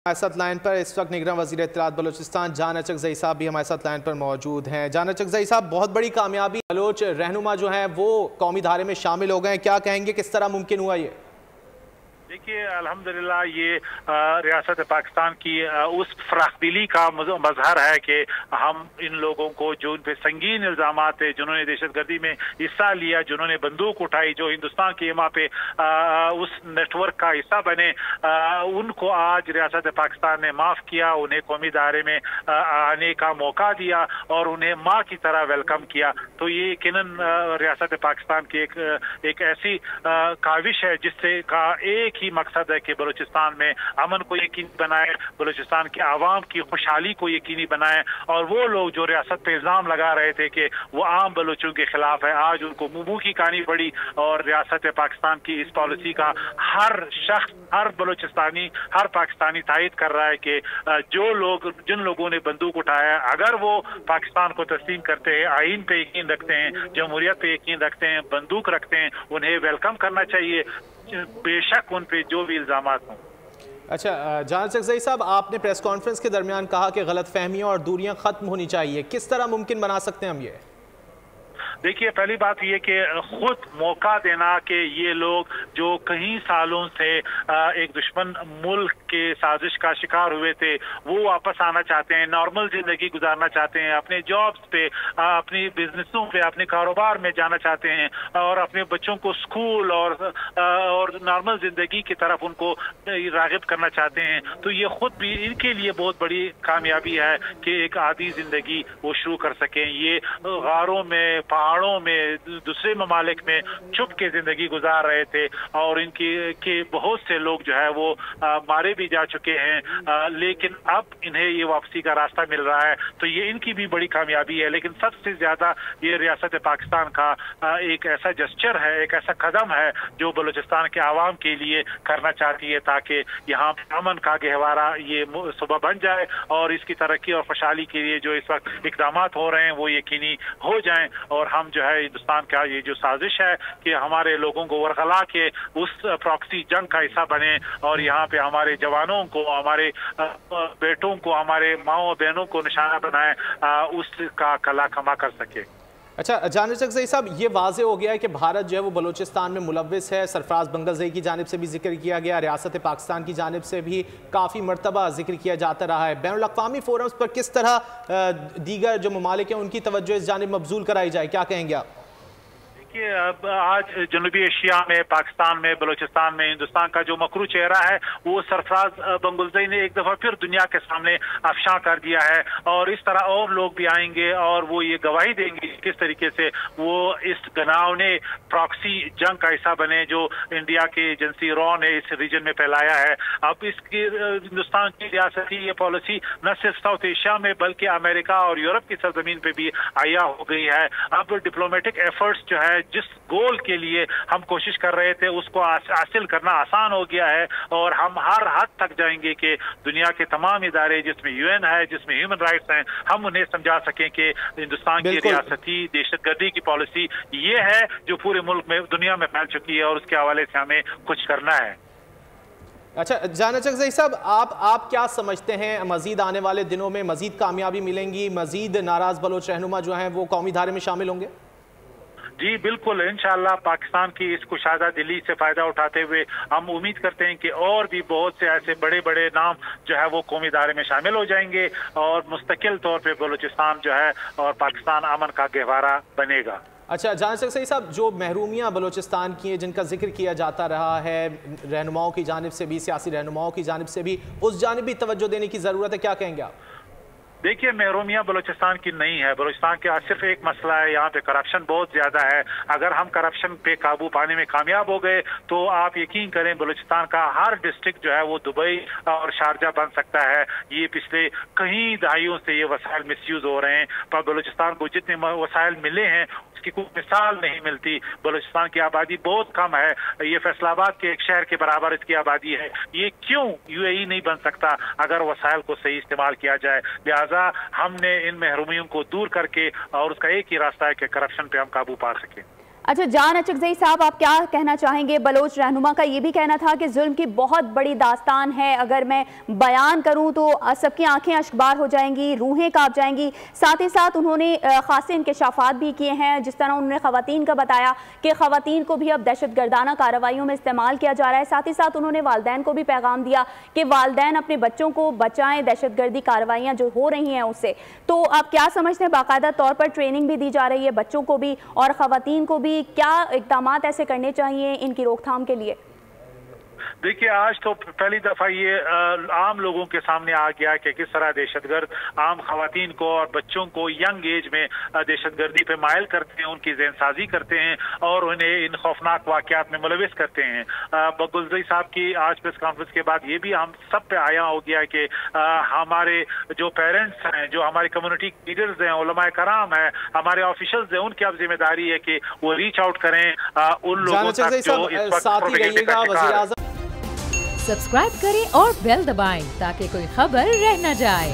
हमारे साथ लाइन पर इस वक्त निगरान वज़ीर इत्तलात बलूचिस्तान जान अचकज़ई साहब भी हमारे साथ लाइन पर मौजूद हैं। जान अचकज़ई साहब, बहुत बड़ी कामयाबी, बलोच रहनुमा जो हैं वो कौमी धारे में शामिल हो गए हैं, क्या कहेंगे, किस तरह मुमकिन हुआ ये? देखिए, अल्हम्दुलिल्लाह ये रियासत पाकिस्तान की उस फराखदिली का मजहर है कि हम इन लोगों को जो इन पे संगीन इल्ज़ामात थे, जिन्होंने दहशतगर्दी में हिस्सा लिया, जिन्होंने बंदूक उठाई, जो हिंदुस्तान की एमा पे उस नेटवर्क का हिस्सा बने, उनको आज रियासत पाकिस्तान ने माफ़ किया, उन्हें कौमी दायरे में आने का मौका दिया और उन्हें माँ की तरह वेलकम किया। तो ये यकीनन रियासत पाकिस्तान की एक ऐसी काविश है जिससे का एक ही मकसद है कि बलूचिस्तान में अमन को यकीनी बनाए, बलूचिस्तान की आवाम की खुशहाली को यकीनी बनाए। और वो लोग जो रियासत पे इल्ज़ाम लगा रहे थे कि वो आम बलूचों के खिलाफ है, आज उनको मुंह की कहानी पड़ी और रियासत पाकिस्तान की इस पॉलिसी का हर शख्स, हर बलूचिस्तानी, हर पाकिस्तानी तायद कर रहा है कि जिन लोगों ने बंदूक उठाया, अगर वो पाकिस्तान को तस्लीम करते हैं, आइन पे यकीन रखते हैं, जमहूरियत पे यकीन रखते हैं, बंदूक रखते हैं, उन्हें वेलकम करना चाहिए, बेशक उन पे जो भी इल्जामात हों। अच्छा, जान अचकज़ई साहब, आपने प्रेस कॉन्फ्रेंस के दरमियान कहा कि गलतफहमियां और दूरियां खत्म होनी चाहिए, किस तरह मुमकिन बना सकते हैं हम ये? देखिए, पहली बात ये कि खुद मौका देना कि ये लोग जो कई सालों से एक दुश्मन मुल्क के साजिश का शिकार हुए थे, वो वापस आना चाहते हैं, नॉर्मल जिंदगी गुजारना चाहते हैं, अपने जॉब्स पे, अपनी बिजनेसों पे, अपने कारोबार में जाना चाहते हैं और अपने बच्चों को स्कूल और नॉर्मल जिंदगी की तरफ उनको राग़िब करना चाहते हैं। तो ये खुद भी इनके लिए बहुत बड़ी कामयाबी है कि एक आदी जिंदगी वो शुरू कर सकें। ये गारों में, पहाड़ों में, दूसरे ममालिक में छुप के जिंदगी गुजार रहे थे और इनके बहुत से लोग जो है वो मारे भी जा चुके हैं, लेकिन अब इन्हें ये वापसी का रास्ता मिल रहा है। तो ये इनकी भी बड़ी कामयाबी है। लेकिन सबसे ज्यादा ये रियासत पाकिस्तान का एक ऐसा जेस्चर है, एक ऐसा कदम है जो बलूचिस्तान के आवाम के लिए करना चाहती है ताकि यहाँ अमन का गहवारा ये सुबह बन जाए और इसकी तरक्की और खुशहाली के लिए जो इस वक्त इकदाम हो रहे हैं वो यकीनी हो जाएं और हम जो है हिंदुस्तान का ये जो साजिश है कि हमारे लोगों को वरगला के उस प्रॉक्सी जंग का हिस्सा बने और यहाँ पे हमारे जवानों को, हमारे बेटों को, हमारे माओ बहनों को निशाना बनाए, उसका कला कमा कर सके। अच्छा, जान अचकज़ई साहब, ये वाज़े हो गया है कि भारत जो है वो बलूचिस्तान में मुलव्विस है। सरफराज बंगलज़ई की जानिब से भी जिक्र किया गया, रियासत पाकिस्तान की जानिब से भी काफ़ी मरतबा जिक्र किया जाता रहा है। बैनुल अक़वामी फोरम्स पर किस तरह दीगर जो ममालिक हैं उनकी तवज्जो इस जानिब मबज़ूल कराई जाए, क्या कहेंगे आप? कि अब आज जनूबी एशिया में, पाकिस्तान में, बलूचिस्तान में हिंदुस्तान का जो मकरू चेहरा है वो सरफराज बंगलज़ई ने एक दफा फिर दुनिया के सामने अफशा कर दिया है और इस तरह और लोग भी आएंगे और वो ये गवाही देंगे किस तरीके से वो इस घनावने प्रॉक्सी जंग का हिस्सा बने जो इंडिया की एजेंसी रॉ ने इस रीजन में फैलाया है। अब इसकी हिंदुस्तान की रियासती ये पॉलिसी न सिर्फ साउथ एशिया में बल्कि अमेरिका और यूरोप की सरजमीन पे भी आया हो गई है। अब डिप्लोमेटिक एफर्ट्स जो है, जिस गोल के लिए हम कोशिश कर रहे थे उसको हासिल करना आसान हो गया है और हम हर हद तक जाएंगे कि दुनिया के तमाम इदारे जिसमें यूएन है, जिसमें ह्यूमन राइट्स हैं, हम उन्हें समझा सकें कि हिंदुस्तान की रियासती दहशतगर्दी की पॉलिसी ये है जो पूरे मुल्क में, दुनिया में फैल चुकी है और उसके हवाले से हमें कुछ करना है। अच्छा, जान अचकज़ई साहब, आप क्या समझते हैं, मजीद आने वाले दिनों में मजीद कामयाबी मिलेंगी, मजीद नाराज बलोच रहनुमा जो हैं वो कौमी धारे में शामिल होंगे? जी बिल्कुल, इंशाअल्लाह पाकिस्तान की इस कुशादा दिली से फायदा उठाते हुए हम उम्मीद करते हैं कि और भी बहुत से ऐसे बड़े बड़े नाम जो है वो कौमी दायरे में शामिल हो जाएंगे और मुस्तकिल तौर पे बलूचिस्तान जो है और पाकिस्तान अमन का गहवारा बनेगा। अच्छा, जान अचकज़ई साहब, जो महरूमियाँ बलूचिस्तान की हैं जिनका जिक्र किया जाता रहा है रहनुमाओं की जानिब से भी, सियासी रहनुमाओं की जानिब से भी, उस जानिब भी तवज्जो देने की ज़रूरत है, क्या कहेंगे आप? देखिए, महरूमियाँ बलूचिस्तान की नहीं है। बलूचिस्तान का सिर्फ एक मसला है, यहाँ पे करप्शन बहुत ज्यादा है। अगर हम करप्शन पे काबू पाने में कामयाब हो गए तो आप यकीन करें बलूचिस्तान का हर डिस्ट्रिक्ट जो है वो दुबई और शारजा बन सकता है। ये पिछले कई दहाइयों से ये वसाइल मिसयूज हो रहे हैं, पर बलूचिस्तान को जितने वसाइल मिले हैं उसकी कोई मिसाल नहीं मिलती। बलूचिस्तान की आबादी बहुत कम है, ये फैसलाबाद के एक शहर के बराबर इसकी आबादी है। ये क्यों यूएई नहीं बन सकता अगर वसाइल को सही इस्तेमाल किया जाए? लिहाजा हमने इन महरूमियों को दूर करके, और उसका एक ही रास्ता है कि करप्शन पे हम काबू पा सकें। अच्छा, जान अचकज़ई साहब, आप क्या कहना चाहेंगे? बलोच रहनुमा का ये भी कहना था कि जुल्म की बहुत बड़ी दास्तान है, अगर मैं बयान करूं तो सबकी आंखें अश्कबार हो जाएंगी, रूहें कांप जाएंगी। साथ ही साथ उन्होंने खासे इंकशाफात भी किए हैं, जिस तरह उन्होंने ख़वातीन का बताया कि ख़वातीन को भी अब दहशत गर्दाना कार्रवाइयों में इस्तेमाल किया जा रहा है। साथ ही साथ उन्होंने वालदैन को भी पैगाम दिया कि वालदैन अपने बच्चों को बचाएँ दहशत गर्दी कार्रवाइयाँ जो हो रही हैं उससे। तो आप क्या समझते हैं, बाकायदा तौर पर ट्रेनिंग भी दी जा रही है बच्चों को भी और ख़वातीन को भी, क्या इक़दामात ऐसे करने चाहिए इनकी रोकथाम के लिए? देखिए, आज तो पहली दफा ये आम लोगों के सामने आ गया कि किस तरह दहशतगर्द आम खवातीन को और बच्चों को यंग एज में दहशतगर्दी पे मायल करते हैं, उनकी ज़हनसाजी करते हैं और उन्हें इन खौफनाक वाक़यात में मुलविस करते हैं। बगुलज़ई साहब की आज प्रेस कॉन्फ्रेंस के बाद ये भी हम सब पे आया हो गया कि हमारे जो पेरेंट्स हैं, जो हमारी कम्युनिटी लीडर्स हैं, उलमाए कराम है, हमारे ऑफिशियल्स हैं, उनकी अब जिम्मेदारी है कि वो रीच आउट करें उन लोगों तक जो इस वक्त प्रोपेगेंडे का शिकार हैं। सब्सक्राइब करें और बेल दबाएं ताकि कोई खबर रह न जाए।